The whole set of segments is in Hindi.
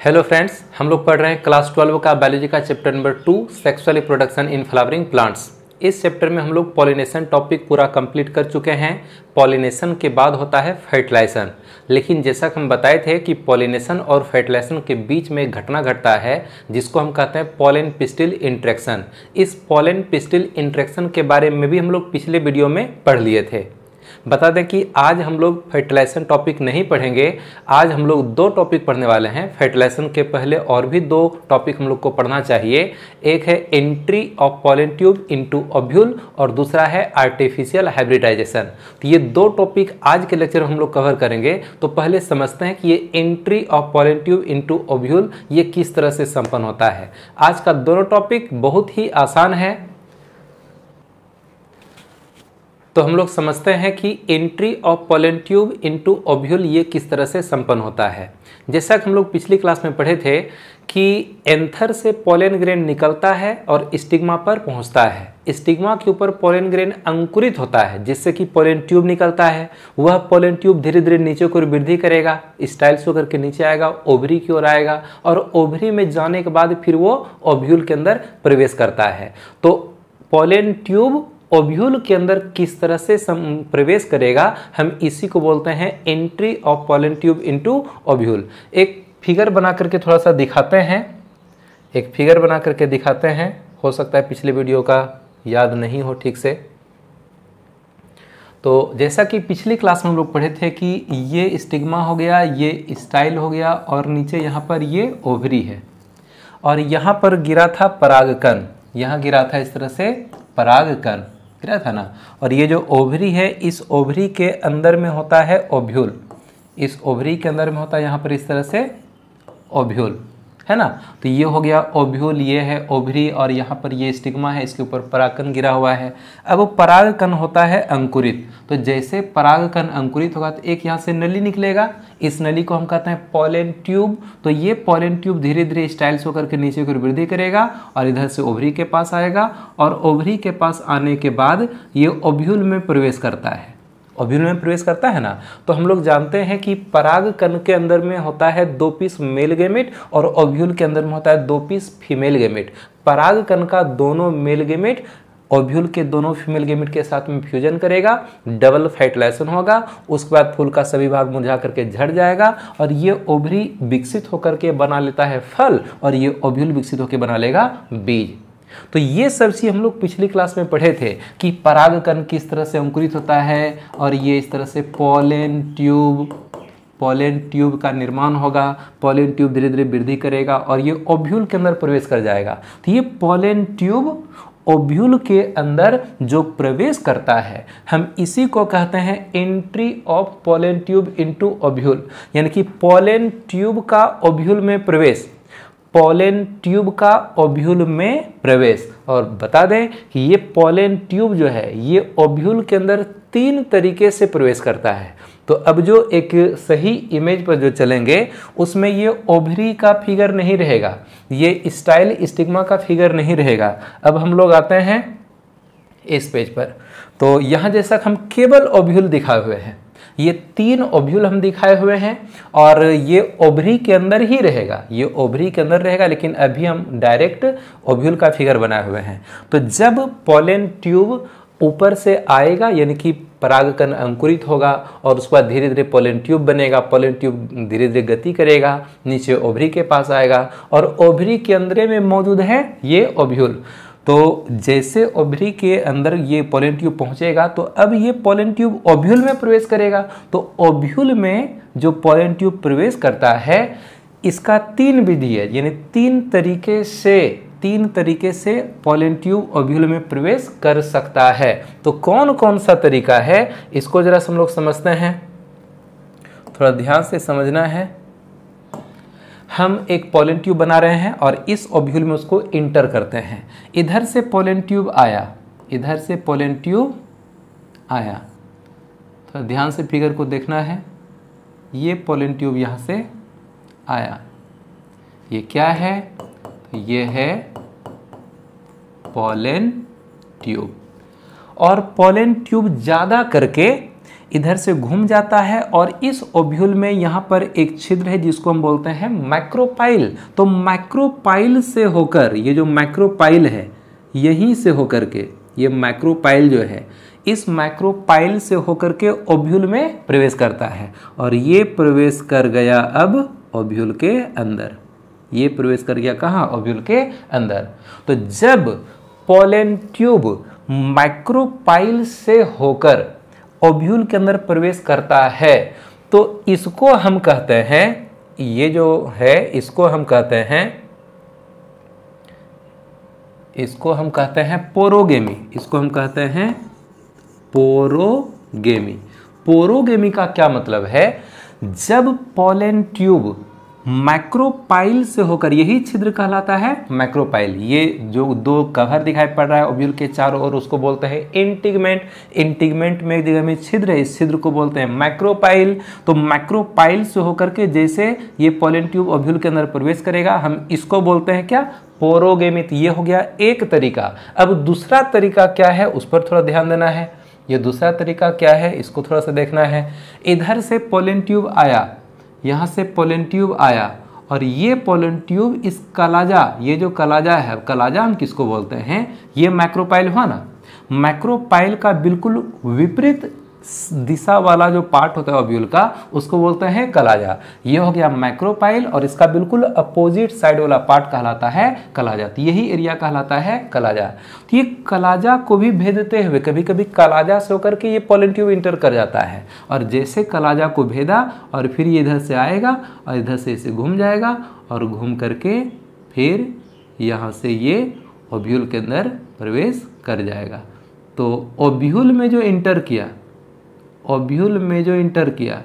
हेलो फ्रेंड्स, हम लोग पढ़ रहे हैं क्लास 12 का बायोलॉजी का chapter number 2 sexual reproduction in flowering plants. इस चैप्टर में हम लोग पॉलिनेशन टॉपिक पूरा कंप्लीट कर चुके हैं। पॉलिनेशन के बाद होता है फर्टिलाइजेशन, लेकिन जैसा कि हम बताए थे कि पॉलिनेशन और फर्टिलाइजेशन के बीच में एक घटना घटता है जिसको हम कहते हैं पॉलन पिस्टिल इंटरेक्शन। इस पॉलन पिस्टिल इंटरेक्शन के बारे में भी हम लोग पिछले वीडियो में पढ़ लिए थे। बता दें कि आज हम लोग फर्टिलाइजेशन टॉपिक नहीं पढ़ेंगे। आज हम लोग दो टॉपिक पढ़ने वाले हैं। फर्टिलाइजेशन के पहले और भी दो टॉपिक हम लोग को पढ़ना चाहिए। एक है entry of pollen tube into ovule और दूसरा है आर्टिफिशियल हाइब्रिडाइजेशन। तो ये दो टॉपिक आज के लेक्चर में हम लोग कवर करेंगे। तो पहले समझते हैं कि ये entry of pollen tube into ovule ये किस तरह से संपन्न होता है। आज का दोनों टॉपिक बहुत ही आसान है। तो हम लोग समझते हैं कि entry of pollen tube into ovule ये किस तरह से संपन्न होता है। जैसा कि हम लोग पिछली क्लास में पढ़े थे कि एंथर से पॉलन ग्रेन निकलता है और स्टिग्मा पर पहुंचता है। स्टिग्मा के ऊपर पॉलन ग्रेन अंकुरित होता है जिससे कि पॉलन ट्यूब निकलता है। वह पॉलन ट्यूब धीरे धीरे नीचे की ओर वृद्धि करेगा, स्टाइल्स होकर के नीचे आएगा, ओवरी की ओर आएगा और ओवरी में जाने के बाद फिर वो ओव्यूल के अंदर प्रवेश करता है। तो पॉलन ट्यूब ओव्यूल के अंदर किस तरह से प्रवेश करेगा, हम इसी को बोलते हैं entry of pollen tube into ovule. एक फिगर बना करके थोड़ा सा दिखाते हैं। हो सकता है पिछले वीडियो का याद नहीं हो ठीक से। तो जैसा कि पिछली क्लास में हम लोग पढ़े थे कि ये स्टिग्मा हो गया, ये स्टाइल हो गया और नीचे यहाँ पर ये ओवरी है और यहाँ पर गिरा था परागकण। यहाँ गिरा था इस तरह से परागकण गिरा था ना। और ये जो ओवरी है, इस ओवरी के अंदर में होता है ओव्यूल। इस ओवरी के अंदर में होता है यहाँ पर इस तरह से ओव्यूल, है ना। तो ये हो गया ओव्यूल, ये है ओवरी और यहाँ पर ये स्टिग्मा है, इसके ऊपर परागकण गिरा हुआ है। अब वो परागकण होता है अंकुरित। तो जैसे परागकण अंकुरित होगा तो एक यहाँ से नली निकलेगा। इस नली को हम कहते हैं पॉलन ट्यूब। तो ये पॉलन ट्यूब धीरे धीरे स्टाइल्स होकर के नीचे की ओर वृद्धि करेगा और इधर से ओवरी के पास आएगा और ओवरी के पास आने के बाद ये ओव्यूल में प्रवेश करता है। ओव्यूल में प्रवेश करता है ना। तो हम लोग जानते हैं कि परागकण के अंदर में होता है 2 पीस मेल गेमेट और ओव्यूल के अंदर में होता है 2 पीस फीमेल गेमेट। परागकण का दोनों मेल गेमेट ओव्यूल के दोनों फीमेल गेमेट के साथ में फ्यूजन करेगा, डबल फर्टिलाइजेशन होगा। उसके बाद फूल का सभी भाग मुरझा करके झड़ जाएगा और ये ओवरी विकसित होकर के बना लेता है फल और ये ओव्यूल विकसित होकर बना लेगा बीज। तो ये सब चीज हम लोग पिछली क्लास में पढ़े थे कि परागकण किस तरह से अंकुरित होता है और ये इस तरह से पॉलन ट्यूब का निर्माण होगा। पॉलन ट्यूब धीरे धीरे वृद्धि करेगा और ये ओव्यूल के अंदर प्रवेश कर जाएगा। तो ये पॉलन ट्यूब ओव्यूल के अंदर जो प्रवेश करता है हम इसी को कहते हैं entry of pollen tube into ovule. यानी कि पॉलन ट्यूब का ओव्यूल में प्रवेश, पॉलन ट्यूब का ओव्यूल में प्रवेश। और बता दें कि ये पॉलन ट्यूब जो है ये ओव्यूल के अंदर 3 तरीके से प्रवेश करता है। तो अब जो एक सही इमेज पर जो चलेंगे उसमें ये ओवरी का फिगर नहीं रहेगा, ये स्टाइल स्टिग्मा का फिगर नहीं रहेगा। अब हम लोग आते हैं इस पेज पर। तो यहाँ जैसा हम केवल ओव्यूल दिखाए हुए हैं, ये 3 ओव्यूल हम दिखाए हुए हैं और ये ओवरी के अंदर ही रहेगा, ये ओवरी के अंदर रहेगा। लेकिन अभी हम डायरेक्ट ओव्यूल का फिगर बनाए हुए हैं। तो जब पॉलन ट्यूब ऊपर से आएगा यानी कि परागकण अंकुरित होगा और उसके बाद धीरे धीरे पॉलन ट्यूब बनेगा। पॉलन ट्यूब धीरे धीरे गति करेगा, नीचे ओवरी के पास आएगा और ओवरी के अंदर में मौजूद है ये ओव्यूल। तो जैसे ओवरी के अंदर ये पॉलन ट्यूब पहुंचेगा तो अब ये पॉलन ट्यूब ओव्यूल में प्रवेश करेगा। तो ओव्यूल में जो पॉलन ट्यूब प्रवेश करता है इसका 3 विधि है, यानी 3 तरीके से पॉलन ट्यूब ओव्यूल में प्रवेश कर सकता है। तो कौन कौन सा तरीका है इसको जरा हम लोग समझते हैं, थोड़ा ध्यान से समझना है। हम एक पॉलन ट्यूब बना रहे हैं और इस ओव्यूल में उसको इंटर करते हैं। इधर से पॉलन ट्यूब आया, इधर से पॉलन ट्यूब आया। तो ध्यान से फिगर को देखना है। ये पॉलन ट्यूब यहाँ से आया, ये क्या है? तो ये है पॉलन ट्यूब। और पॉलन ट्यूब ज़्यादा करके इधर से घूम जाता है और इस ओव्यूल में यहाँ पर एक छिद्र है जिसको हम बोलते हैं मैक्रोपाइल। तो मैक्रोपाइल से होकर, ये जो मैक्रोपाइल है यहीं से होकर के, ये मैक्रोपाइल जो है इस मैक्रोपाइल से होकर के ओव्यूल में प्रवेश करता है और ये प्रवेश कर गया अब ओव्यूल के अंदर। ये प्रवेश कर गया कहाँ? ओव्यूल के अंदर। तो जब पोलन ट्यूब मैक्रोपाइल से होकर ओव्यूल के अंदर प्रवेश करता है तो इसको हम कहते हैं, ये जो है इसको हम कहते हैं, इसको हम कहते हैं पोरोगेमी। इसको हम कहते हैं पोरोगेमी। पोरोगेमी का क्या मतलब है? जब पोलन ट्यूब मैक्रोपाइल से होकर, यही छिद्र कहलाता है मैक्रोपाइल। ये जो दो कवर दिखाई पड़ रहा है ओव्यूल के चारों ओर उसको बोलते हैं इंटीगमेंट। इंटीगमेंट में एक जगह में छिद्र है, इस छिद्र को बोलते हैं मैक्रोपाइल। तो मैक्रोपाइल से होकर के जैसे ये पोलन ट्यूब ओव्यूल के अंदर प्रवेश करेगा हम इसको बोलते हैं क्या? पोरोगेमी। ये हो गया एक तरीका। अब दूसरा तरीका क्या है उस पर थोड़ा ध्यान देना है। ये दूसरा तरीका क्या है इसको थोड़ा सा देखना है। इधर से पोलन ट्यूब आया, यहाँ से पोलन ट्यूब आया और ये पोलन ट्यूब इस कलाजा, ये जो कलाजा है, कलाजा हम किसको बोलते हैं? ये मैक्रोपाइल हुआ ना। मैक्रोपाइल का बिल्कुल विपरीत दिशा वाला जो पार्ट होता है ओव्यूल का उसको बोलते हैं कलाजा। ये हो गया मैक्रोपाइल और इसका बिल्कुल अपोजिट साइड वाला पार्ट कहलाता है कलाजा। तो यही एरिया कहलाता है कलाजा। तो ये कलाजा को भी भेदते हुए कभी कभी कलाजा से होकर के ये पोलन ट्यूब इंटर कर जाता है और जैसे कलाजा को भेदा और फिर ये इधर से आएगा और इधर से इसे घूम जाएगा और घूम करके फिर यहाँ से ये ओव्यूल के अंदर प्रवेश कर जाएगा। तो ओव्यूल में जो इंटर किया, ओव्यूल में जो इंटर किया,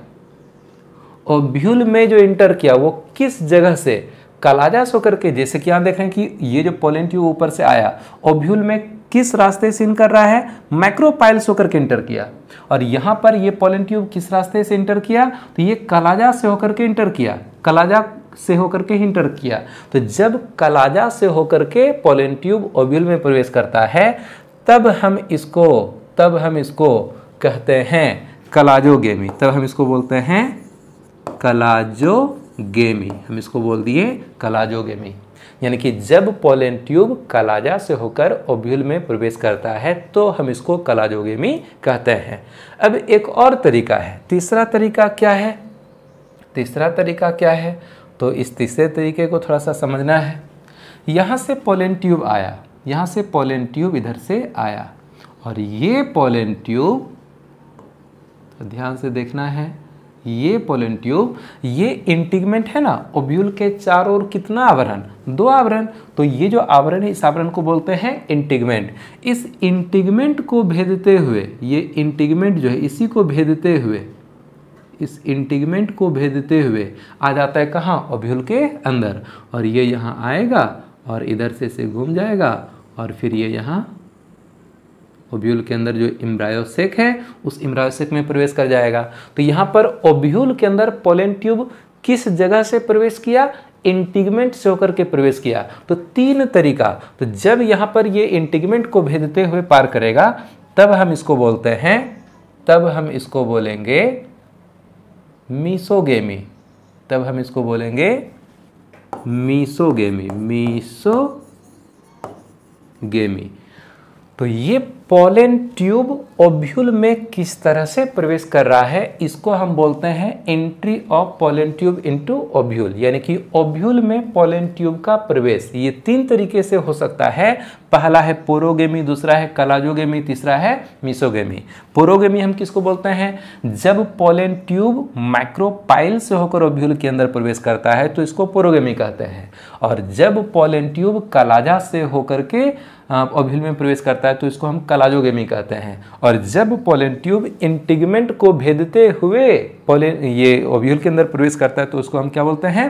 ओव्यूल में जो इंटर किया वो किस जगह से? कलाजा से होकर के, जैसे कि यहाँ देख रहे हैं कि ये जो पोलन ट्यूब ऊपर से आया ओव्यूल में किस रास्ते से इन कर रहा है? मैक्रोपाइल से होकर के इंटर किया। और यहाँ पर ये पोलन ट्यूब किस रास्ते से इंटर किया? तो ये कलाजा से होकर के इंटर किया, कलाजा से होकर के इंटर किया। तो जब कलाजा से होकर के पोलन ट्यूब ओव्यूल में प्रवेश करता है तब हम इसको कहते हैं कलाजोगेमी। तब हम इसको बोलते हैं कलाजोगेमी। हम इसको बोल दिए कलाजोगेमी। यानी कि जब पोलन ट्यूब कलाजा से होकर ओव्यूल में प्रवेश करता है तो हम इसको कलाजोगेमी कहते हैं। अब एक और तरीका है। तीसरा तरीका क्या है? तीसरा तरीका क्या है? तो इस तीसरे तरीके को थोड़ा सा समझना है। यहाँ से पोलन ट्यूब आया, यहाँ से पोलन ट्यूब इधर से आया और ये पोलन ट्यूब, तो ध्यान से देखना है, ये पोलन ट्यूब, ये इंटीगमेंट है ना ओव्यूल के चारों ओर कितना आवरण? 2 आवरण। तो ये जो आवरण है इस आवरण को बोलते हैं इंटीगमेंट। इस इंटीगमेंट को भेदते हुए, ये इंटीगमेंट जो है इसी को भेदते हुए, इस इंटीगमेंट को भेदते हुए आ जाता है कहाँ? ओव्यूल के अंदर। और ये यहाँ आएगा और इधर से इसे घूम जाएगा और फिर ये यहाँ ओव्यूल के अंदर जो एम्ब्रायोसेक है उस एम्ब्रायोसेक में प्रवेश कर जाएगा। तो यहाँ पर ओव्यूल के अंदर पोलन ट्यूब किस जगह से प्रवेश किया? इंटीगमेंट से होकर के प्रवेश किया। तो 3 तरीका। तो जब यहाँ पर ये इंटीगमेंट को भेदते हुए पार करेगा तब हम इसको बोलते हैं, तब हम इसको बोलेंगे मीसोगेमी। तब हम इसको बोलेंगे मीसोगेमी, मीसोगेमी। तो ये पोलन ट्यूब ओव्यूल में किस तरह से प्रवेश कर रहा है इसको हम बोलते हैं entry of pollen tube into ovule. यानी कि ओव्यूल में पोलन ट्यूब का प्रवेश ये 3 तरीके से हो सकता है। पहला है पोरोगेमी, दूसरा है कलाजोगेमी, तीसरा है मीसोगेमी। पोरोगेमी हम किसको बोलते हैं? जब पोलन ट्यूब मैक्रोपाइल से होकर ओव्यूल के अंदर प्रवेश करता है तो इसको पोरोगेमी कहते हैं। और जब पोलन ट्यूब कलाजा से होकर के ओव्यूल में प्रवेश करता है तो इसको हम कलाजोगेमी कहते हैं। और जब पोलन ट्यूब इंटीगमेंट को भेदते हुए ये ओव्यूल के अंदर प्रवेश करता है तो उसको हम क्या बोलते हैं?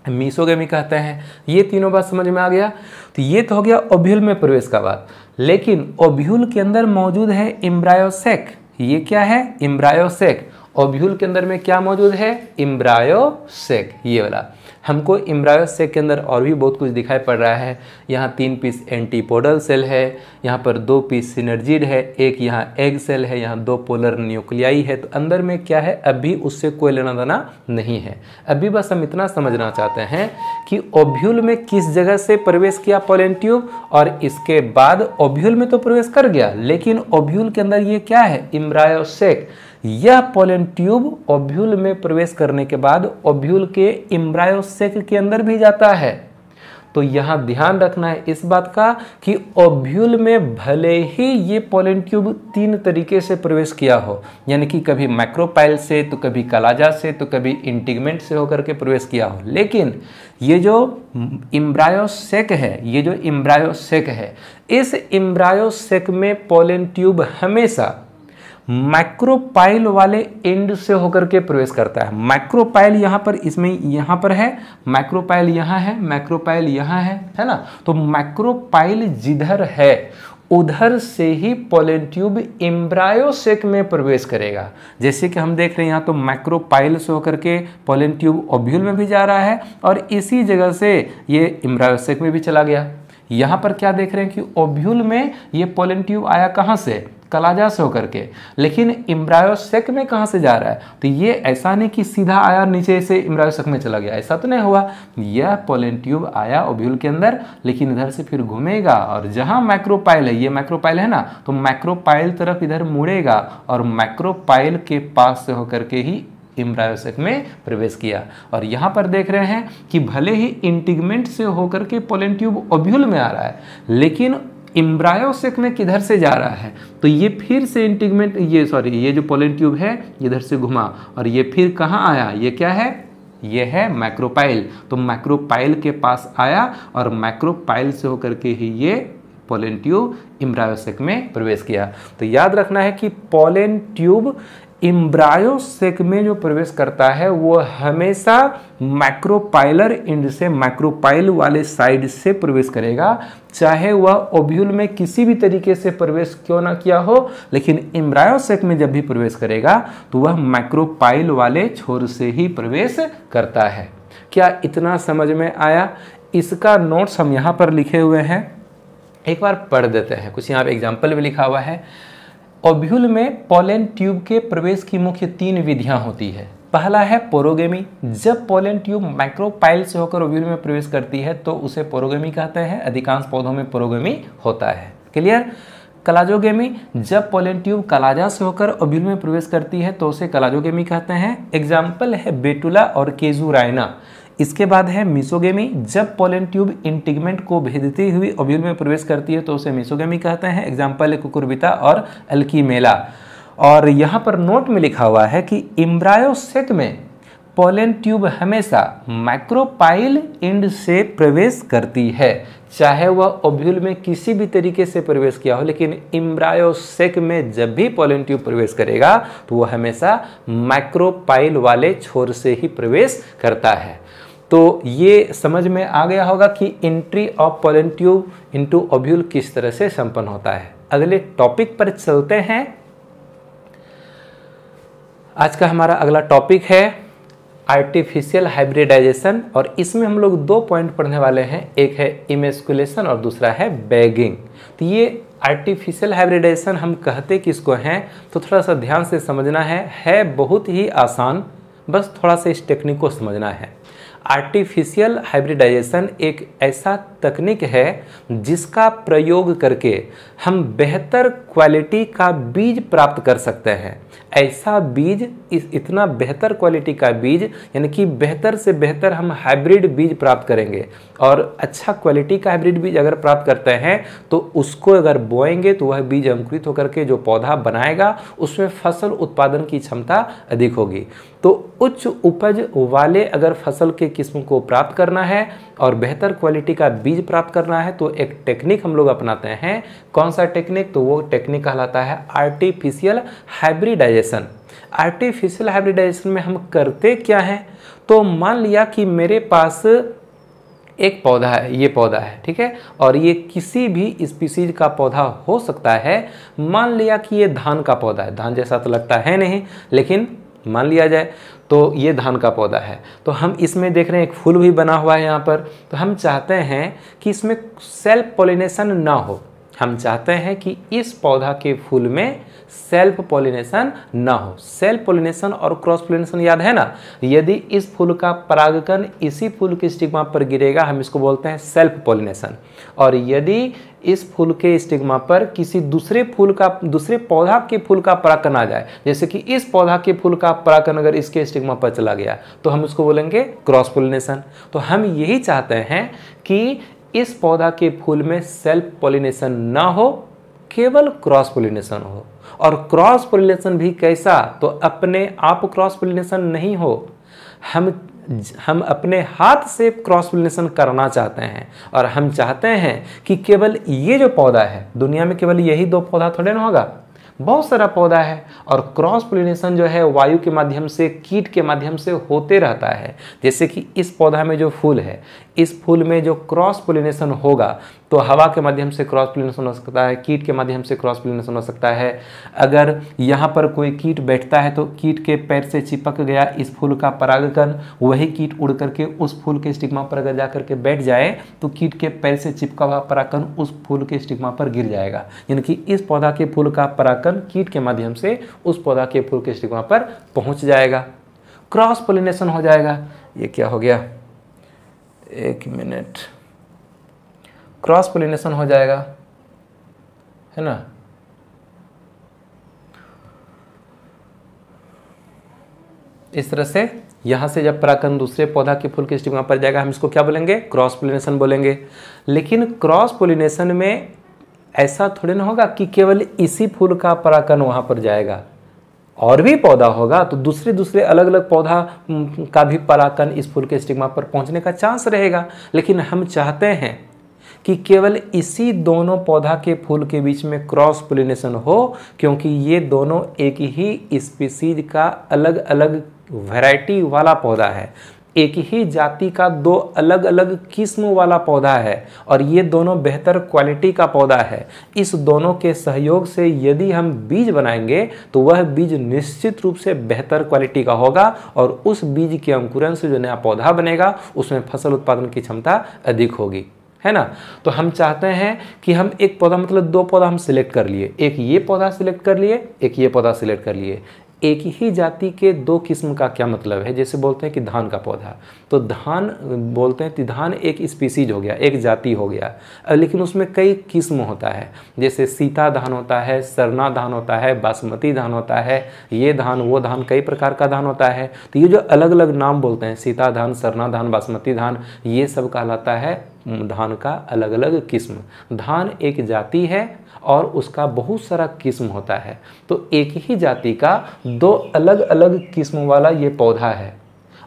मीसोगेमी कहते हैं। ये तीनों बात समझ में आ गया। तो ये तो हो गया ओव्यूल में प्रवेश का बात। लेकिन ओव्यूल के अंदर मौजूद है एम्ब्रायोसेक। ये क्या है? एम्ब्रायोसेक। ओव्यूल के अंदर में क्या मौजूद है? एम्ब्रायोसेक, ये वाला। हमको एम्ब्रायो सेक के अंदर और भी बहुत कुछ दिखाई पड़ रहा है। यहाँ 3 पीस एंटीपोडल सेल है, यहाँ पर 2 पीस सिनर्जिड है, एक यहाँ एग सेल है, यहाँ 2 पोलर न्यूक्लियाई है। तो अंदर में क्या है, अभी उससे कोई लेना देना नहीं है। अभी बस हम इतना समझना चाहते हैं कि ओव्यूल में किस जगह से प्रवेश किया पोलन ट्यूब, और इसके बाद ओव्यूल में तो प्रवेश कर गया, लेकिन ओव्यूल के अंदर ये क्या है, एम्ब्रायो सेक। यह पोलन ट्यूब ओव्यूल में प्रवेश करने के बाद ओव्यूल के एम्ब्रायो सेक के अंदर भी जाता है। तो यहां ध्यान रखना है इस बात का कि ओव्यूल में भले ही ये पोलन ट्यूब 3 तरीके से प्रवेश किया हो, यानी कि कभी मैक्रोपाइल से, तो कभी कलाजा से, तो कभी इंटीगमेंट से होकर के प्रवेश किया हो, लेकिन ये जो एम्ब्रायो सेक है, ये जो एम्ब्रायो सेक है, इस एम्ब्रायो सेक में पोलन ट्यूब हमेशा मैक्रोपाइल वाले एंड से होकर के प्रवेश करता है। मैक्रोपाइल यहाँ पर, इसमें यहाँ पर है, मैक्रोपाइल यहाँ है, मैक्रोपाइल यहाँ है ना। तो मैक्रोपाइल जिधर है उधर से ही पोलन ट्यूब एम्ब्रायो सेक में प्रवेश करेगा। जैसे कि हम देख रहे हैं यहाँ, तो मैक्रोपाइल से होकर के पोलन ट्यूब ओव्यूल में भी जा रहा है और इसी जगह से ये एम्ब्रायो सेक में भी चला गया। यहाँ पर क्या देख रहे हैं कि ओव्यूल में ये पोलन ट्यूब आया कहाँ से, कलाजा से होकर के, लेकिन एम्ब्रायो सेक में कहाँ से जा रहा है। तो ये ऐसा नहीं कि सीधा आया नीचे से एम्ब्रायो सेक में चला गया, ऐसा तो नहीं हुआ। यह पोलन ट्यूब आया ओव्यूल के अंदर, लेकिन इधर से फिर घूमेगा और जहाँ मैक्रोपाइल है, ये मैक्रोपाइल है ना, तो मैक्रोपाइल तरफ इधर मुड़ेगा और मैक्रोपाइल के पास से होकर के ही एम्ब्रायो सेक में प्रवेश किया। और यहाँ पर देख रहे हैं कि भले ही इंटीगमेंट से होकर के पोलन ट्यूब ओव्यूल में आ रहा है, लेकिन एम्ब्रायो सेक में किधर से जा रहा है, तो ये फिर से इंटीगमेंट, ये जो पोलन ट्यूब है इधर से घुमा और ये फिर कहाँ आया, ये क्या है, ये है मैक्रोपाइल। तो मैक्रोपाइल के पास आया और मैक्रोपाइल से होकर के ही ये पोलन ट्यूब एम्ब्रायो सेक में प्रवेश किया। तो याद रखना है कि पोलन ट्यूब एम्ब्रायो सेक में जो प्रवेश करता है वो हमेशा मैक्रोपाइलर एंड से, मैक्रोपाइल वाले साइड से प्रवेश करेगा, चाहे वह ओव्यूल में किसी भी तरीके से प्रवेश क्यों ना किया हो, लेकिन एम्ब्रायो सेक में जब भी प्रवेश करेगा तो वह मैक्रोपाइल वाले छोर से ही प्रवेश करता है। क्या इतना समझ में आया? इसका नोट्स हम यहाँ पर लिखे हुए हैं, एक बार पढ़ देते हैं। कुछ यहाँ पे एग्जाम्पल भी लिखा हुआ है। ओव्यूल में पोलन ट्यूब के प्रवेश की मुख्य 3 विधियां होती है। पहला है पोरोगेमी। जब पोलन ट्यूब मैक्रोपाइल से होकर ओव्यूल में प्रवेश करती है तो उसे पोरोगेमी कहते हैं। अधिकांश पौधों में पोरोगेमी होता है। क्लियर? कलाजोगेमी। जब पोलन ट्यूब कलाजा से होकर ओव्यूल में प्रवेश करती है तो उसे कलाजोगेमी कहते हैं। एग्जाम्पल है बेटुला और केजुराइना। इसके बाद है मिसोगेमी। जब पोलन ट्यूब इंटीगमेंट को भेदती हुई ओव्यूल में प्रवेश करती है तो उसे मिसोगेमी कहते हैं। एग्जाम्पल है कुकुरबिता और अल्कीमेला। और यहाँ पर नोट में लिखा हुआ है कि एम्ब्रायो सेक में पोलन ट्यूब हमेशा मैक्रोपाइल एंड से प्रवेश करती है, चाहे वह ओव्यूल में किसी भी तरीके से प्रवेश किया हो, लेकिन एम्ब्रायो सेक में जब भी पोलन ट्यूब प्रवेश करेगा तो वह हमेशा मैक्रोपाइल वाले छोर से ही प्रवेश करता है। तो ये समझ में आ गया होगा कि entry of pollen tube into ovule किस तरह से संपन्न होता है। अगले टॉपिक पर चलते हैं। आज का हमारा अगला टॉपिक है आर्टिफिशियल हाइब्रिडाइजेशन, और इसमें हम लोग 2 पॉइंट पढ़ने वाले हैं। एक है इमेस्कुलेशन और दूसरा है बैगिंग। तो ये आर्टिफिशियल हाइब्रिडाइजेशन हम कहते किसको हैं, तो थोड़ा सा ध्यान से समझना है बहुत ही आसान, बस थोड़ा सा इस टेक्निक को समझना है। आर्टिफिशियल हाइब्रिडाइजेशन एक ऐसा तकनीक है जिसका प्रयोग करके हम बेहतर क्वालिटी का बीज प्राप्त कर सकते हैं। ऐसा बीज, इतना बेहतर क्वालिटी का बीज, यानी कि बेहतर से बेहतर हम हाइब्रिड बीज प्राप्त करेंगे। और अच्छा क्वालिटी का हाइब्रिड बीज अगर प्राप्त करते हैं तो उसको अगर बोएंगे तो वह बीज अंकुरित होकर के जो पौधा बनाएगा उसमें फसल उत्पादन की क्षमता अधिक होगी। तो उच्च उपज वाले अगर फसल के किस्म को प्राप्त करना है और बेहतर क्वालिटी का बीज प्राप्त करना है तो एक टेक्निक हम लोग अपनाते हैं। कौन सा टेक्निक? तो वो टेक्निक कहलाता है आर्टिफिशियल हाइब्रिडाइजेशन। आर्टिफिशियल हाइब्रिडाइजेशन में हम करते क्या है, तो मान लिया कि मेरे पास एक पौधा है, ये पौधा है, ठीक है, और ये किसी भी स्पीसीज का पौधा हो सकता है। मान लिया कि ये धान का पौधा है, धान जैसा तो लगता है नहीं, लेकिन मान लिया जाए, तो ये धान का पौधा है। तो हम इसमें देख रहे हैं एक फूल भी बना हुआ है यहाँ पर। तो हम चाहते हैं कि इसमें सेल्फ पॉलिनेशन ना हो, हम चाहते हैं कि इस पौधा के फूल में सेल्फ पॉलिनेशन ना हो। सेल्फ पॉलिनेशन और क्रॉस पॉलिनेशन याद है ना, यदि इस फूल का परागकण इसी फूल के स्टिग्मा पर गिरेगा हम इसको बोलते हैं सेल्फ पॉलिनेशन, और यदि इस फूल के स्टिग्मा पर किसी दूसरे पौधा के फूल का परागकण आ जाए, जैसे कि इस पौधा के फूल का परागकण अगर इसके स्टिग्मा पर चला गया तो हम उसको बोलेंगे क्रॉस पॉलिनेशन। तो हम यही चाहते हैं कि इस पौधा के फूल में सेल्फ पॉलिनेशन ना हो, केवल क्रॉस पॉलिनेशन हो। और क्रॉस पॉलिनेशन भी कैसा, तो अपने आप क्रॉस पॉलिनेशन नहीं हो, हम अपने हाथ से क्रॉस पॉलिनेशन करना चाहते हैं। और हम चाहते हैं कि केवल ये जो पौधा है, दुनिया में केवल यही 2 पौधा थोड़े ना होगा, बहुत सारा पौधा है। और क्रॉस पॉलिनेशन जो है वायु के माध्यम से, कीट के माध्यम से होते रहता है। जैसे कि इस पौधा में जो फूल है, इस फूल में जो क्रॉस पॉलिनेशन होगा तो हवा के माध्यम से क्रॉस पॉलिनेशन हो सकता है, कीट के माध्यम से क्रॉस पॉलिनेशन हो सकता है। अगर यहाँ पर कोई कीट बैठता है तो कीट के पैर से चिपक गया इस फूल का परागकण, वही कीट उड़ करके उस फूल के स्टिग्मा पर अगर जा करके बैठ जाए तो कीट के पैर से चिपका हुआ परागकण उस फूल के स्टिग्मा पर गिर जाएगा। यानी कि इस पौधा के फूल का परागकण कीट के माध्यम से उस पौधा के फूल के स्टिग्मा पर पहुँच जाएगा, क्रॉस पॉलिनेशन हो जाएगा। ये क्या हो गया, 1 मिनट, क्रॉस पॉलिनेशन हो जाएगा, है ना। इस तरह से यहां से जब परागकण दूसरे पौधा के फूल के स्टिग्मा पर जाएगा हम इसको क्या बोलेंगे, क्रॉस पॉलिनेशन बोलेंगे। लेकिन क्रॉस पॉलिनेशन में ऐसा थोड़ी ना होगा कि केवल इसी फूल का परागकण वहां पर जाएगा, और भी पौधा होगा तो दूसरे अलग अलग पौधा का भी परागकण इस फूल के स्टिग्मा पर पहुंचने का चांस रहेगा। लेकिन हम चाहते हैं कि केवल इसी दोनों पौधा के फूल के बीच में क्रॉस पॉलिनेशन हो, क्योंकि ये दोनों एक ही स्पीसीज का अलग अलग वैरायटी वाला पौधा है, एक ही जाति का 2 अलग अलग किस्म वाला पौधा है, और ये दोनों बेहतर क्वालिटी का पौधा है। इस दोनों के सहयोग से यदि हम बीज बनाएंगे तो वह बीज निश्चित रूप से बेहतर क्वालिटी का होगा, और उस बीज के अंकुरन से जो नया पौधा बनेगा उसमें फसल उत्पादन की क्षमता अधिक होगी, है ना। तो हम चाहते हैं कि हम एक पौधा, मतलब 2 पौधा हम सिलेक्ट कर लिए, एक ये पौधा सिलेक्ट कर लिए, एक ये पौधा सिलेक्ट कर लिए। एक ही जाति के 2 किस्म का क्या मतलब है, जैसे बोलते हैं कि धान का पौधा, तो धान बोलते हैं कि धान एक स्पीसीज हो गया, एक जाति हो गया, लेकिन उसमें कई किस्म होता है, जैसे सीता धान होता है, सरना धान होता है, बासमती धान होता है, ये धान वो धान, कई प्रकार का धान होता है। तो ये जो अलग अलग नाम बोलते हैं, सीता धान, सरना धान, बासमती धान, ये सब कहलाता है धान का अलग अलग किस्म। धान एक जाति है और उसका बहुत सारा किस्म होता है, तो एक ही जाति का 2 अलग अलग किस्म वाला ये पौधा है,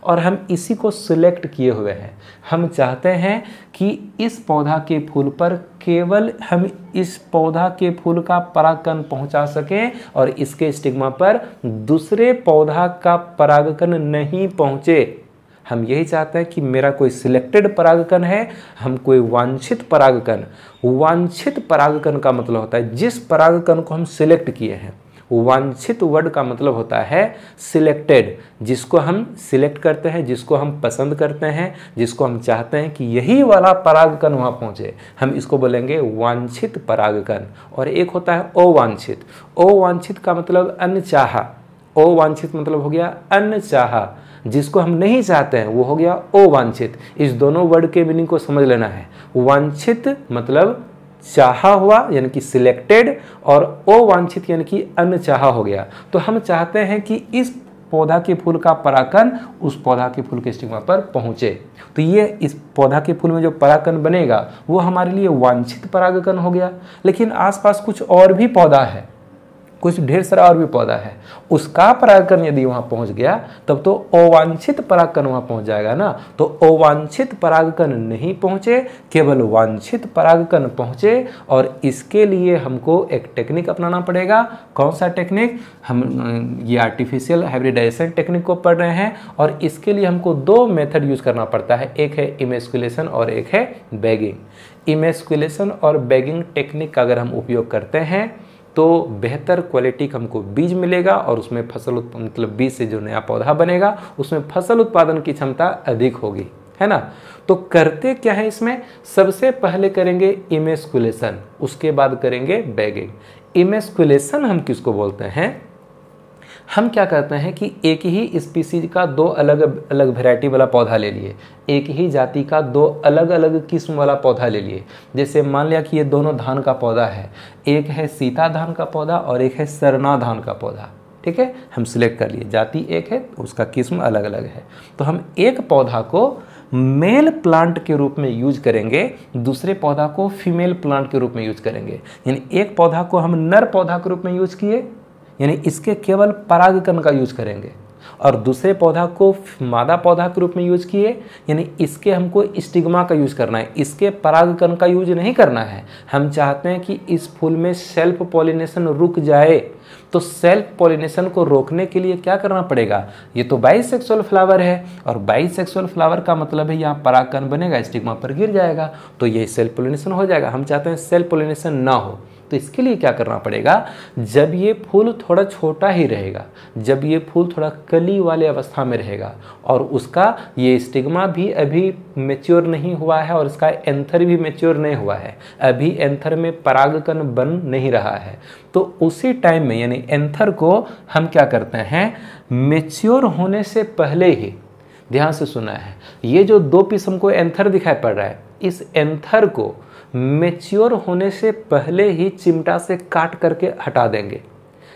और हम इसी को सिलेक्ट किए हुए हैं। हम चाहते हैं कि इस पौधा के फूल पर केवल हम इस पौधा के फूल का परागकण पहुंचा सकें, और इसके स्टिग्मा पर दूसरे पौधा का परागकण नहीं पहुंचे। हम यही चाहते हैं कि मेरा कोई सिलेक्टेड परागकण है, हम कोई वांछित परागकण, वांछित परागकण का मतलब होता है जिस परागकण को हम सिलेक्ट किए हैं। वांछित वर्ड का मतलब होता है सिलेक्टेड, जिसको हम सिलेक्ट करते हैं, जिसको हम पसंद करते हैं, जिसको हम चाहते हैं कि यही वाला परागकण वहाँ पहुँचे, हम इसको बोलेंगे वांछित परागकण। और एक होता है अवांछित। अवांछित का मतलब अनचाहा, अवांछित मतलब हो गया अनचाहा, जिसको हम नहीं चाहते हैं वो हो गया अवांछित। इस दोनों वर्ड के मीनिंग को समझ लेना है। वांछित मतलब चाहा हुआ यानी कि सिलेक्टेड, और अवांछित यानी कि अनचाहा हो गया। तो हम चाहते हैं कि इस पौधा के फूल का परागकण उस पौधा के फूल के स्टिग्मा पर पहुंचे। तो ये इस पौधा के फूल में जो परागकण बनेगा वो हमारे लिए वांछित परागकण हो गया। लेकिन आसपास कुछ और भी पौधा है, कुछ ढेर सारा और भी पौधा है, उसका परागकण यदि वहां पहुंच गया तब तो अवांछित परागकण वहां पहुंच जाएगा ना। तो अवांछित परागकण नहीं पहुंचे, केवल वांछित परागकण पहुंचे, और इसके लिए हमको एक टेक्निक अपनाना पड़ेगा। कौन सा टेक्निक? हम ये आर्टिफिशियल हाइब्रिडाइजेशन टेक्निक को पढ़ रहे हैं, और इसके लिए हमको 2 मेथड यूज करना पड़ता है, एक है इमेस्कुलेशन और एक है बैगिंग। इमेस्कुलेशन और बैगिंग टेक्निक का अगर हम उपयोग करते हैं तो बेहतर क्वालिटी का हमको बीज मिलेगा और उसमें फसल मतलब बीज से जो नया पौधा बनेगा उसमें फसल उत्पादन की क्षमता अधिक होगी, है ना। तो करते क्या है इसमें, सबसे पहले करेंगे इमेस्कुलेशन, उसके बाद करेंगे बैगिंग। इमेस्कुलेशन हम किसको बोलते हैं, हम क्या करते हैं कि एक ही स्पीसीज का दो अलग अलग वैरायटी वाला पौधा ले लिए, एक ही जाति का दो अलग अलग किस्म वाला पौधा ले लिए। जैसे मान लिया कि ये दोनों धान का पौधा है, एक है सीता धान का पौधा और एक है सरना धान का पौधा, ठीक है। हम सिलेक्ट कर लिए, जाति एक है उसका किस्म अलग अलग है। तो हम एक पौधा को मेल प्लांट के रूप में यूज करेंगे, दूसरे पौधा को फीमेल प्लांट के रूप में यूज करेंगे। यानी एक पौधा को हम नर पौधा के रूप में यूज किए, यानी इसके केवल परागकण का यूज करेंगे, और दूसरे पौधा को मादा पौधा के रूप में यूज किए, यानी इसके हमको स्टिग्मा का यूज करना है, इसके परागकण का यूज नहीं करना है। हम चाहते हैं कि इस फूल में सेल्फ पॉलिनेशन रुक जाए। तो सेल्फ पॉलिनेशन को रोकने के लिए क्या करना पड़ेगा, ये तो बाइसेक्सुअल फ्लावर है और बाइसेक्सुअल फ्लावर का मतलब है यहाँ परागकण बनेगा, स्टिग्मा पर गिर जाएगा, तो ये सेल्फ पॉलिनेशन हो जाएगा। हम चाहते हैं सेल्फ पॉलिनेशन ना हो, तो इसके लिए क्या करना पड़ेगा, जब ये फूल थोड़ा छोटा ही रहेगा, जब ये फूल थोड़ा कली वाले अवस्था में रहेगा और उसका ये स्टिग्मा भी अभी मैच्योर नहीं हुआ है और इसका एंथर भी मैच्योर नहीं हुआ है, अभी एंथर में परागकण बन नहीं रहा है, तो उसी टाइम में यानी एंथर को हम क्या करते हैं, मैच्योर होने से पहले ही, ध्यान से सुना है, ये जो दो पीस हमको एंथर दिखाई पड़ रहा है, इस एंथर को मैच्योर होने से पहले ही चिमटा से काट करके हटा देंगे।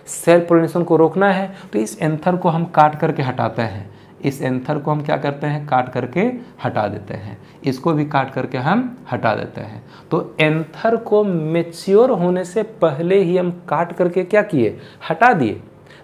सेल्फ पॉलिनेशन को रोकना है तो इस एंथर को हम काट करके हटाते हैं, इस एंथर को हम क्या करते हैं, काट करके हटा देते हैं, इसको भी काट करके हम हटा देते हैं। तो एंथर को मैच्योर होने से पहले ही हम काट करके क्या किए, हटा दिए।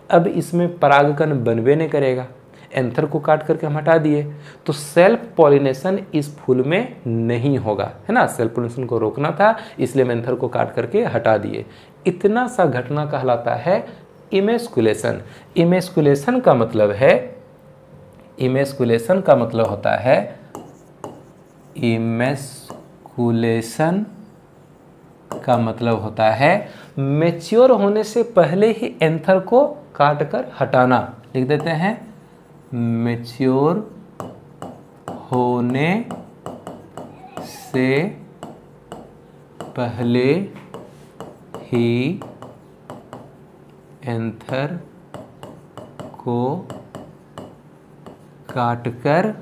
अब इसमें परागकण बनबे नहीं करेगा, एंथर को काट करके हम हटा दिए, तो सेल्फ पॉलिनेशन इस फूल में नहीं होगा, है ना। सेल्फ पॉलिनेशन को रोकना था इसलिए हम एंथर को काट करके हटा दिए। इतना सा घटना कहलाता है इमेस्कुलेशन। इमेस्कुलेशन का मतलब है, इमेस्कुलेशन का मतलब होता है, इमेस्कुलेशन का मतलब होता है मैच्योर होने से पहले ही एंथर को काट कर हटाना। लिख देते हैं, मैच्योर होने से पहले ही एंथर को काटकर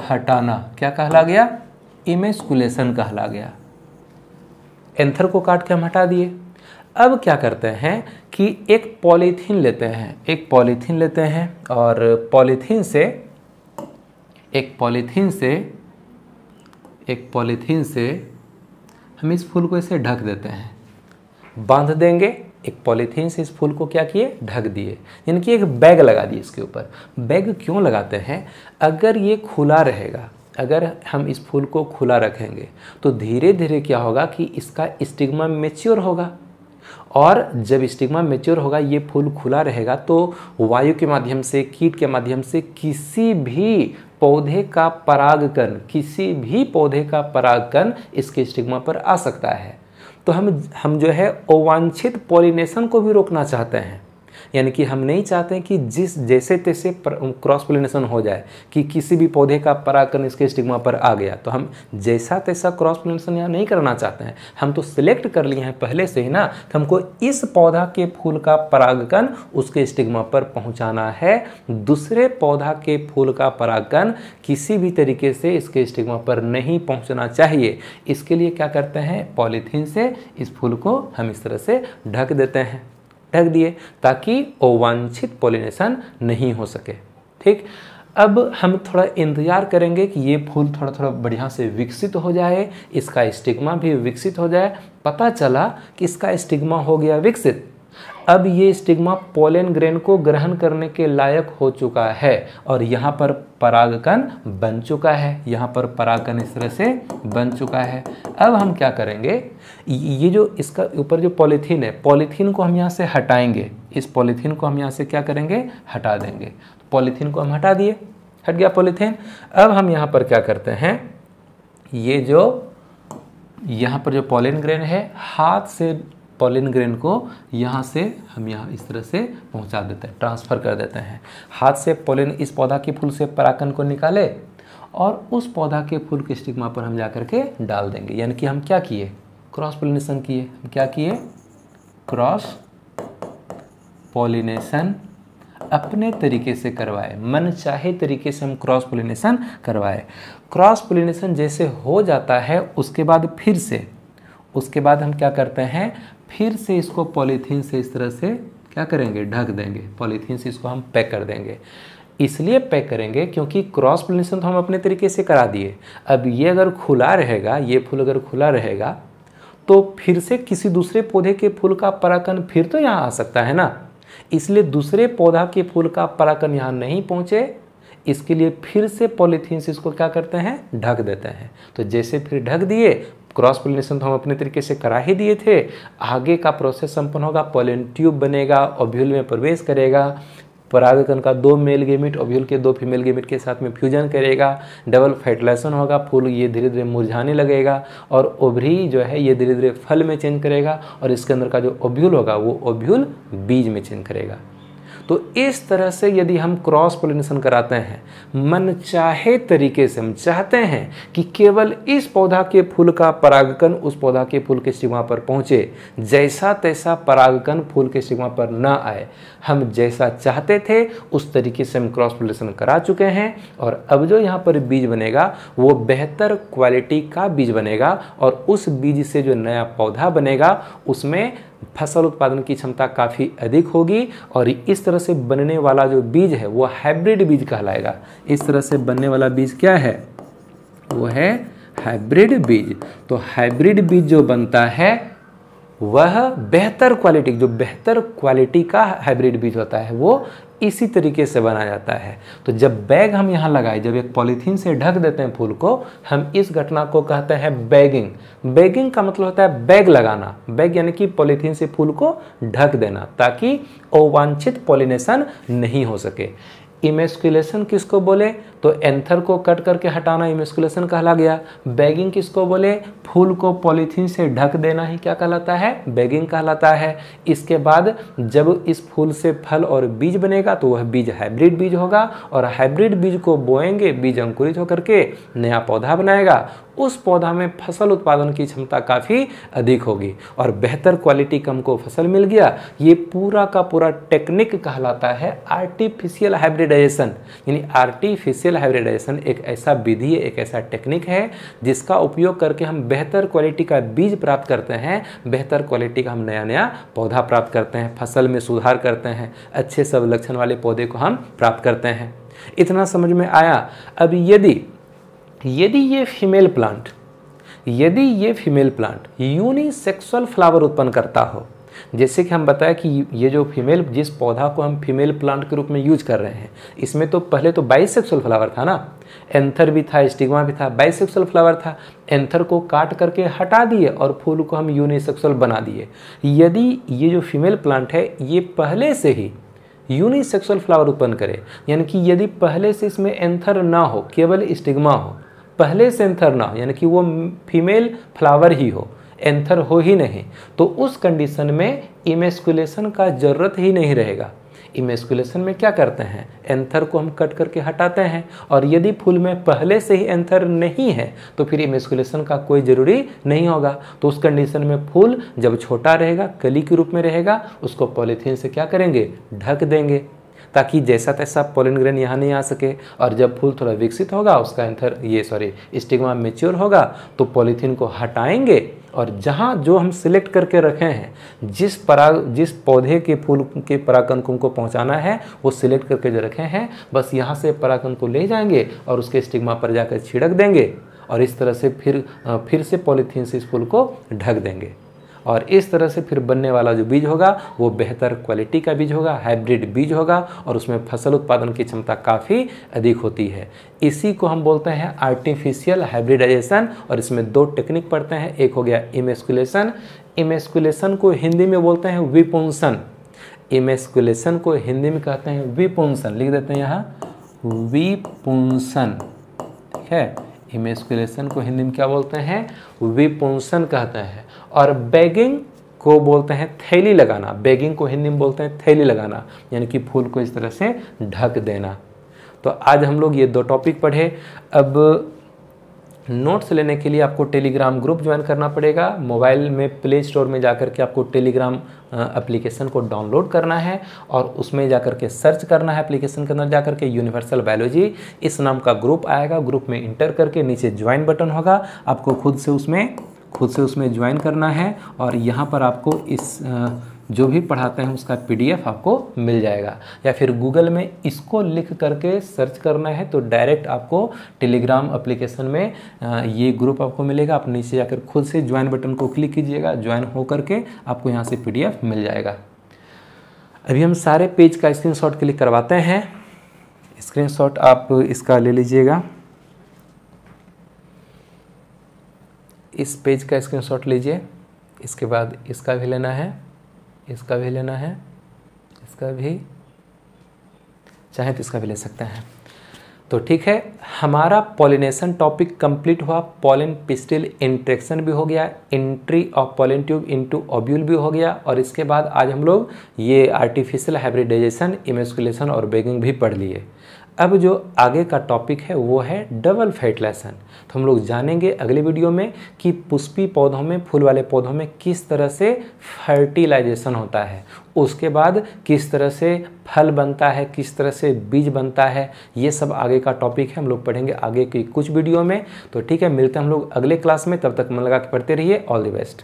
हटाना क्या कहला गया, इमेस्कुलेशन कहला गया। एंथर को काट के हम हटा दिए। अब क्या करते हैं कि एक पॉलीथीन लेते हैं, एक पॉलीथीन लेते हैं और पॉलीथीन से हम इस फूल को ऐसे ढक देते हैं, बांध देंगे। एक पॉलीथीन से इस फूल को क्या किए, ढक दिए, यानी कि एक बैग लगा दिए इसके ऊपर। बैग क्यों लगाते हैं, अगर ये खुला रहेगा, अगर हम इस फूल को खुला रखेंगे तो धीरे धीरे क्या होगा कि इसका स्टिग्मा मैच्योर होगा, और जब स्टिग्मा मैच्योर होगा, ये फूल खुला रहेगा तो वायु के माध्यम से, कीट के माध्यम से किसी भी पौधे का परागकण, किसी भी पौधे का परागकण इसके स्टिग्मा पर आ सकता है। तो हम जो है अवांछित पॉलिनेशन को भी रोकना चाहते हैं, यानी कि हम नहीं चाहते कि जैसे तैसे क्रॉस पोलिनेशन हो जाए कि किसी भी पौधे का परागकण इसके स्टिग्मा पर आ गया, तो हम जैसा तैसा क्रॉस पोलिनेशन यहाँ नहीं करना चाहते हैं। हम तो सिलेक्ट कर लिए हैं पहले से ही ना कि हमको इस पौधा के फूल का परागकण उसके स्टिग्मा पर पहुँचाना है, दूसरे पौधा के फूल का परागकण किसी भी तरीके से इसके स्टिग्मा पर नहीं पहुँचना चाहिए। इसके लिए क्या करते हैं, पॉलीथीन से इस फूल को हम इस तरह से ढक देते हैं, ढक दिए ताकि अवांछित पॉलिनेशन नहीं हो सके। ठीक, अब हम थोड़ा इंतजार करेंगे कि ये फूल थोड़ा थोड़ा बढ़िया से विकसित हो जाए, इसका स्टिग्मा भी विकसित हो जाए। पता चला कि इसका स्टिग्मा हो गया विकसित, अब ये स्टिग्मा पोलन ग्रेन को ग्रहण करने के लायक हो चुका है और यहाँ पर परागकण बन चुका है, यहाँ पर परागकण इस तरह से बन चुका है। अब हम क्या करेंगे, ये जो इसका ऊपर जो पॉलीथीन है, पॉलीथीन को हम यहाँ से हटाएंगे, इस पॉलीथीन को हम यहाँ से क्या करेंगे, हटा देंगे। पॉलीथीन को हम हटा दिए, हट गया पॉलीथीन। अब हम यहाँ पर क्या करते हैं, ये जो यहाँ पर जो पॉलन ग्रेन है, हाथ से पॉलन ग्रेन को यहाँ से हम यहाँ इस तरह से पहुँचा देते हैं, ट्रांसफ़र कर देते हैं। हाथ से पॉलन इस पौधा के फूल से परागकण को निकाले और उस पौधा के फूल के स्टिग्मा पर हम जा करके डाल देंगे। यानी कि हम क्या किए, क्रॉस पॉलिनेशन किए। हम क्या किए, क्रॉस पॉलिनेशन अपने तरीके से करवाए, मन चाहे तरीके से हम क्रॉस पॉलिनेशन करवाए। क्रॉस पॉलिनेशन जैसे हो जाता है उसके बाद उसके बाद हम क्या करते हैं, फिर से इसको पॉलीथीन से इस तरह से क्या करेंगे, ढक देंगे। पॉलीथीन से इसको हम पैक कर देंगे। इसलिए पैक करेंगे क्योंकि क्रॉस पॉलिनेशन तो हम अपने तरीके से करा दिए। अब ये अगर खुला रहेगा, ये फूल अगर खुला रहेगा तो फिर से किसी दूसरे पौधे के फूल का परागकण फिर तो यहाँ आ सकता है ना। इसलिए दूसरे पौधा के फूल का परागकण यहाँ नहीं पहुँचे, इसके लिए फिर से पॉलीथीन से इसको क्या करते हैं, ढक देते हैं। तो जैसे फिर ढक दिए, क्रॉस पॉलिनेशन तो हम अपने तरीके से करा ही दिए थे, आगे का प्रोसेस संपन्न होगा। पॉलन ट्यूब बनेगा, ओव्यूल में प्रवेश करेगा, परागकण का 2 मेल गेमिट ओव्यूल के 2 फीमेल गेमिट के साथ में फ्यूजन करेगा, डबल फर्टिलाइजेशन होगा, फूल ये धीरे धीरे मुरझाने लगेगा और ओवरी जो है ये धीरे धीरे फल में चेंज करेगा और इसके अंदर का जो ओव्यूल होगा वो ओव्यूल बीज में चेंज करेगा। तो इस तरह से यदि हम क्रॉस पॉलिनेशन कराते हैं, मन चाहे तरीके से हम चाहते हैं कि केवल इस पौधा के फूल का परागकण उस पौधा के फूल के स्टिग्मा पर पहुंचे, जैसा तैसा परागकण फूल के स्टिग्मा पर ना आए, हम जैसा चाहते थे उस तरीके से हम क्रॉस पॉलिनेशन करा चुके हैं। और अब जो यहाँ पर बीज बनेगा वो बेहतर क्वालिटी का बीज बनेगा और उस बीज से जो नया पौधा बनेगा उसमें फसल उत्पादन की क्षमता काफ़ी अधिक होगी और इस तरह से बनने वाला जो बीज है वो हाइब्रिड बीज कहलाएगा। इस तरह से बनने वाला बीज क्या है, वो है हाइब्रिड बीज। तो हाइब्रिड बीज जो बनता है वह बेहतर क्वालिटी का हाइब्रिड बीज होता है, वो इसी तरीके से बनाया जाता है। तो जब बैग हम यहाँ लगाए, जब एक पॉलीथीन से ढक देते हैं फूल को, हम इस घटना को कहते हैं बैगिंग। बैगिंग का मतलब होता है बैग लगाना। बैग यानी कि पॉलीथीन से फूल को ढक देना ताकि अवांछित पॉलिनेशन नहीं हो सके। इमेस्कुलेशन किसको बोले, तो एंथर को कट करके हटाना इमेस्कुलेशन कहला गया। बैगिंग किसको बोले, फूल को पॉलीथीन से ढक देना ही क्या कहलाता है, बैगिंग कहलाता है। इसके बाद जब इस फूल से फल और बीज बनेगा तो वह बीज हाइब्रिड बीज होगा और हाइब्रिड बीज को बोएंगे, बीज अंकुरित होकर के नया पौधा बनाएगा। उस पौधा में फसल उत्पादन की क्षमता काफ़ी अधिक होगी और बेहतर क्वालिटी का हमको फसल मिल गया। ये पूरा का पूरा टेक्निक कहलाता है आर्टिफिशियल हाइब्रिडाइजेशन। यानी आर्टिफिशियल हाइब्रिडाइजेशन एक ऐसा विधि है, एक ऐसा टेक्निक है जिसका उपयोग करके हम बेहतर क्वालिटी का बीज प्राप्त करते हैं, बेहतर क्वालिटी का हम नया नया पौधा प्राप्त करते हैं, फसल में सुधार करते हैं, अच्छे सब लक्षण वाले पौधे को हम प्राप्त करते हैं। इतना समझ में आया। अब यदि ये फीमेल प्लांट यूनिसेक्सुअल फ्लावर उत्पन्न करता हो, जैसे कि हम बताया कि ये जो जिस पौधा को हम फीमेल प्लांट के रूप में यूज कर रहे हैं, इसमें तो पहले तो बाइसेक्सुअल फ्लावर था ना, एंथर भी था, स्टिग्मा भी था, बाइसेक्सुअल फ्लावर था। एंथर को काट करके हटा दिए और फूल को हम यूनिसेक्सुअल बना दिए। यदि ये जो फीमेल प्लांट है ये पहले से ही यूनिसेक्सुअल फ्लावर उत्पन्न करे, यानी कि यदि पहले से इसमें एंथर ना हो, केवल स्टिग्मा हो, पहले से एंथर ना हो, यानी कि वो फीमेल फ्लावर ही हो, एंथर हो ही नहीं, तो उस कंडीशन में इमेस्कुलेशन का जरूरत ही नहीं रहेगा। इमेस्कुलेशन में क्या करते हैं, एंथर को हम कट करके हटाते हैं और यदि फूल में पहले से ही एंथर नहीं है तो फिर इमेस्कुलेशन का कोई ज़रूरी नहीं होगा। तो उस कंडीशन में फूल जब छोटा रहेगा, कली के रूप में रहेगा, उसको पॉलीथीन से क्या करेंगे, ढक देंगे ताकि जैसा तैसा पॉलन ग्रेन यहाँ नहीं आ सके। और जब फूल थोड़ा विकसित होगा, उसका स्टिग्मा मैच्योर होगा, तो पॉलीथीन को हटाएंगे और जहाँ जो हम सिलेक्ट करके रखे हैं, जिस पौधे के फूल के परागकण को हमको पहुँचाना है वो सिलेक्ट करके जो रखे हैं, बस यहाँ से परागकण को ले जाएंगे और उसके स्टिग्मा पर जाकर छिड़क देंगे और इस तरह से फिर से पॉलीथीन से इस फूल को ढक देंगे। और इस तरह से फिर बनने वाला जो बीज होगा वो बेहतर क्वालिटी का बीज होगा, हाइब्रिड बीज होगा और उसमें फसल उत्पादन की क्षमता काफ़ी अधिक होती है। इसी को हम बोलते हैं आर्टिफिशियल हाइब्रिडाइजेशन। और इसमें 2 टेक्निक पढ़ते हैं, एक हो गया इमेस्कुलेशन। इमेस्कुलेशन को हिंदी में बोलते हैं विपुंसन। इमेस्कुलेशन को हिंदी में कहते हैं विपुंसन, लिख देते हैं यहाँ विपुंसन, ठीक है। इमेस्कुलेशन को हिंदी में क्या बोलते हैं? विपुंसन कहते हैं। और बैगिंग को बोलते हैं थैली लगाना। बैगिंग को हिंदी में बोलते हैं थैली लगाना, यानी कि फूल को इस तरह से ढक देना। तो आज हम लोग ये 2 टॉपिक पढ़े। अब नोट्स लेने के लिए आपको टेलीग्राम ग्रुप ज्वाइन करना पड़ेगा। मोबाइल में प्ले स्टोर में जाकर के आपको टेलीग्राम एप्लीकेशन को डाउनलोड करना है और उसमें जाकर के सर्च करना है, एप्लीकेशन के अंदर जाकर के यूनिवर्सल बायोलॉजी इस नाम का ग्रुप आएगा। ग्रुप में इंटर करके नीचे ज्वाइन बटन होगा, आपको खुद से उसमें ज्वाइन करना है और यहाँ पर आपको इस जो भी पढ़ाते हैं उसका PDF आपको मिल जाएगा। या फिर गूगल में इसको लिख करके सर्च करना है तो डायरेक्ट आपको टेलीग्राम एप्लीकेशन में ये ग्रुप आपको मिलेगा। आप नीचे जाकर खुद से ज्वाइन बटन को क्लिक कीजिएगा, ज्वाइन हो करके आपको यहाँ से PDF मिल जाएगा। अभी हम सारे पेज का स्क्रीनशॉट क्लिक करवाते हैं। स्क्रीनशॉट आप इसका ले लीजिएगा, इस पेज का स्क्रीनशॉट लीजिए। इसके बाद इसका भी लेना है, इसका भी लेना है, इसका भी, चाहे तो इसका भी ले सकते हैं। तो ठीक है, हमारा पॉलिनेशन टॉपिक कंप्लीट हुआ। पॉलन पिस्टिल इंट्रैक्शन भी हो गया, entry of pollen tube into ovule भी हो गया और इसके बाद आज हम लोग ये आर्टिफिशियल हाइब्रिडाइजेशन, इमेस्कुलेशन और बैगिंग भी पढ़ लिए। अब जो आगे का टॉपिक है वो है डबल फर्टिलाइजेशन। तो हम लोग जानेंगे अगले वीडियो में कि पुष्पी पौधों में, फूल वाले पौधों में किस तरह से फर्टिलाइजेशन होता है, उसके बाद किस तरह से फल बनता है, किस तरह से बीज बनता है। ये सब आगे का टॉपिक है, हम लोग पढ़ेंगे आगे की कुछ वीडियो में। तो ठीक है, मिलते हैं हम लोग अगले क्लास में। तब तक मन लगा के पढ़ते रहिए। All the best.